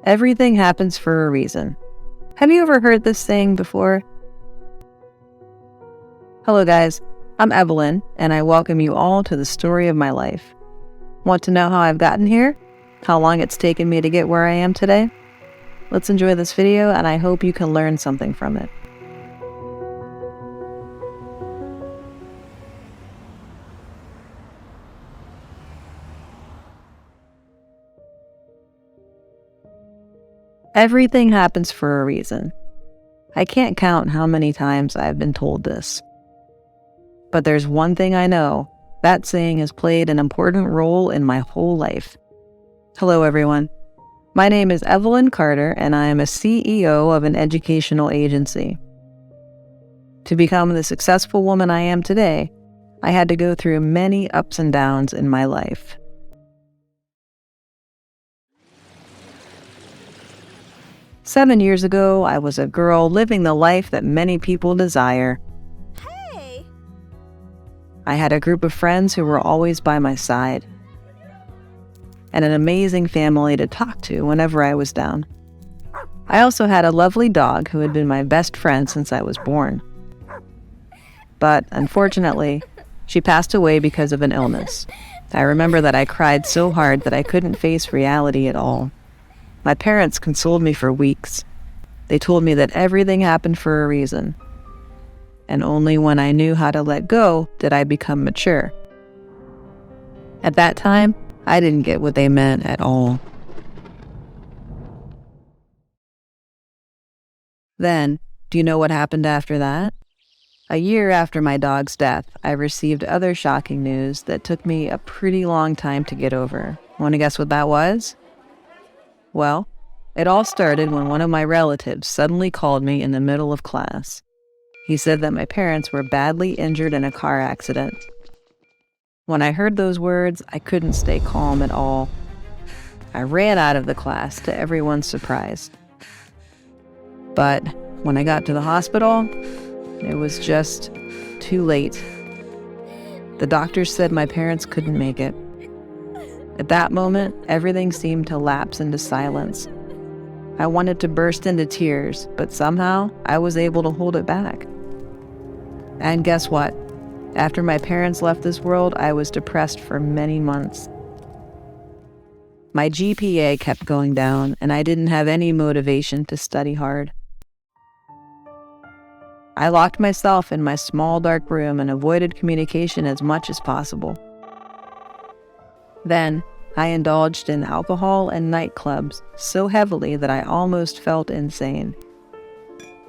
Everything happens for a reason. Have you ever heard this saying before? Hello guys, I'm Evelyn, and I welcome you all to the story of my life. Want to know how I've gotten here? How long it's taken me to get where I am today? Let's enjoy this video, and I hope you can learn something from it. Everything happens for a reason. I can't count how many times I've been told this. But there's one thing I know, that saying has played an important role in my whole life. Hello everyone. My name is Evelyn Carter, and I am a CEO of an educational agency. To become the successful woman I am today, I had to go through many ups and downs in my life. Seven years ago, I was a girl living the life that many people desire. Hey! I had a group of friends who were always by my side, and an amazing family to talk to whenever I was down. I also had a lovely dog who had been my best friend since I was born. But unfortunately, she passed away because of an illness. I remember that I cried so hard that I couldn't face reality at all. My parents consoled me for weeks. They told me that everything happened for a reason. And only when I knew how to let go did I become mature. At that time, I didn't get what they meant at all. Then, do you know what happened after that? A year after my dog's death, I received other shocking news that took me a pretty long time to get over. Want to guess what that was? Well, it all started when one of my relatives suddenly called me in the middle of class. He said that my parents were badly injured in a car accident. When I heard those words, I couldn't stay calm at all. I ran out of the class to everyone's surprise. But when I got to the hospital, it was just too late. The doctors said my parents couldn't make it. At that moment, everything seemed to lapse into silence. I wanted to burst into tears, but somehow I was able to hold it back. And guess what? After my parents left this world, I was depressed for many months. My GPA kept going down, and I didn't have any motivation to study hard. I locked myself in my small dark room and avoided communication as much as possible. Then, I indulged in alcohol and nightclubs so heavily that I almost felt insane.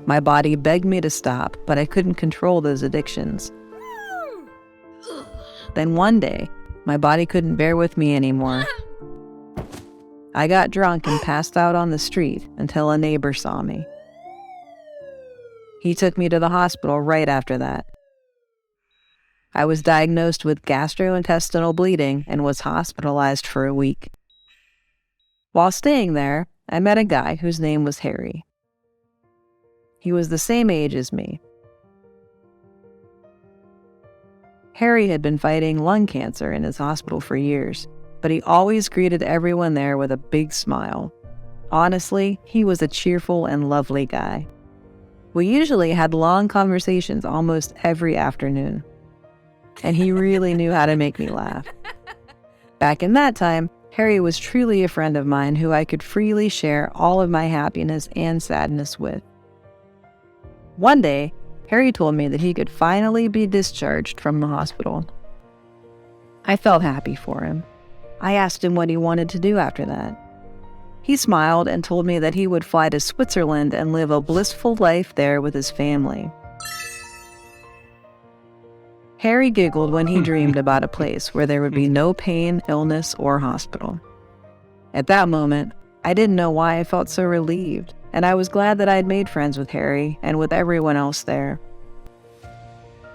My body begged me to stop, but I couldn't control those addictions. Then one day, my body couldn't bear with me anymore. I got drunk and passed out on the street until a neighbor saw me. He took me to the hospital right after that. I was diagnosed with gastrointestinal bleeding and was hospitalized for a week. While staying there, I met a guy whose name was Harry. He was the same age as me. Harry had been fighting lung cancer in his hospital for years, but he always greeted everyone there with a big smile. Honestly, he was a cheerful and lovely guy. We usually had long conversations almost every afternoon, and he really knew how to make me laugh. Back in that time, Harry was truly a friend of mine who I could freely share all of my happiness and sadness with. One day, Harry told me that he could finally be discharged from the hospital. I felt happy for him. I asked him what he wanted to do after that. He smiled and told me that he would fly to Switzerland and live a blissful life there with his family. Harry giggled when he dreamed about a place where there would be no pain, illness, or hospital. At that moment, I didn't know why I felt so relieved, and I was glad that I had made friends with Harry and with everyone else there.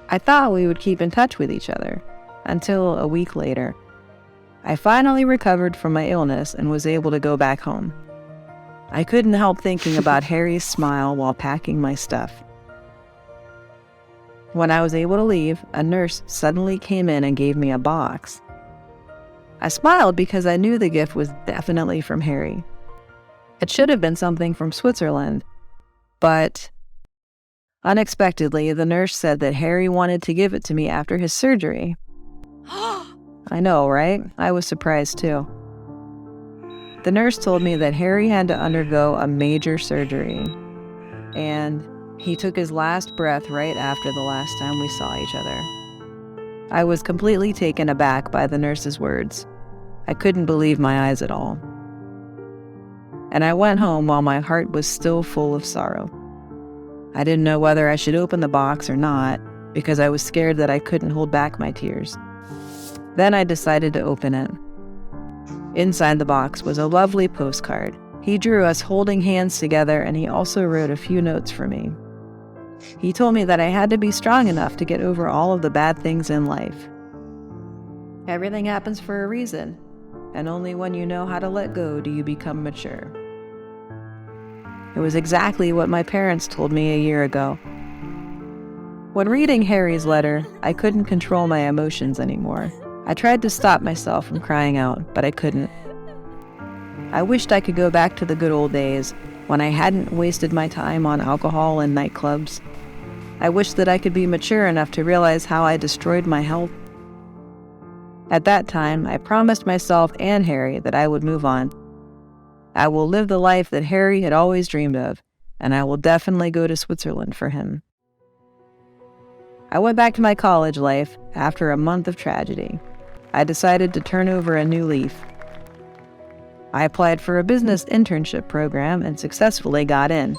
I thought we would keep in touch with each other, until a week later. I finally recovered from my illness and was able to go back home. I couldn't help thinking about Harry's smile while packing my stuff. When I was able to leave, a nurse suddenly came in and gave me a box. I smiled because I knew the gift was definitely from Harry. It should have been something from Switzerland, but unexpectedly, the nurse said that Harry wanted to give it to me after his surgery. I know, right? I was surprised too. The nurse told me that Harry had to undergo a major surgery, and he took his last breath right after the last time we saw each other. I was completely taken aback by the nurse's words. I couldn't believe my eyes at all. And I went home while my heart was still full of sorrow. I didn't know whether I should open the box or not, because I was scared that I couldn't hold back my tears. Then I decided to open it. Inside the box was a lovely postcard. He drew us holding hands together, and he also wrote a few notes for me. He told me that I had to be strong enough to get over all of the bad things in life. Everything happens for a reason, and only when you know how to let go do you become mature. It was exactly what my parents told me a year ago. When reading Harry's letter, I couldn't control my emotions anymore. I tried to stop myself from crying out, but I couldn't. I wished I could go back to the good old days when I hadn't wasted my time on alcohol and nightclubs. I wished that I could be mature enough to realize how I destroyed my health. At that time, I promised myself and Harry that I would move on. I will live the life that Harry had always dreamed of, and I will definitely go to Switzerland for him. I went back to my college life after a month of tragedy. I decided to turn over a new leaf. I applied for a business internship program and successfully got in.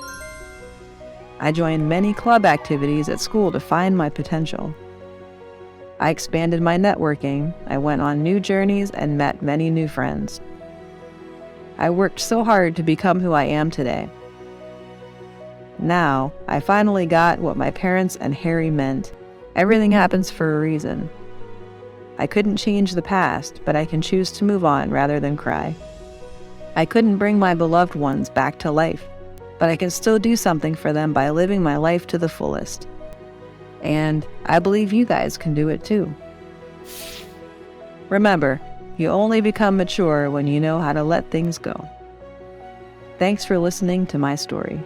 I joined many club activities at school to find my potential. I expanded my networking, I went on new journeys and met many new friends. I worked so hard to become who I am today. Now, I finally got what my parents and Harry meant. Everything happens for a reason. I couldn't change the past, but I can choose to move on rather than cry. I couldn't bring my beloved ones back to life, but I can still do something for them by living my life to the fullest. And I believe you guys can do it too. Remember, you only become mature when you know how to let things go. Thanks for listening to my story.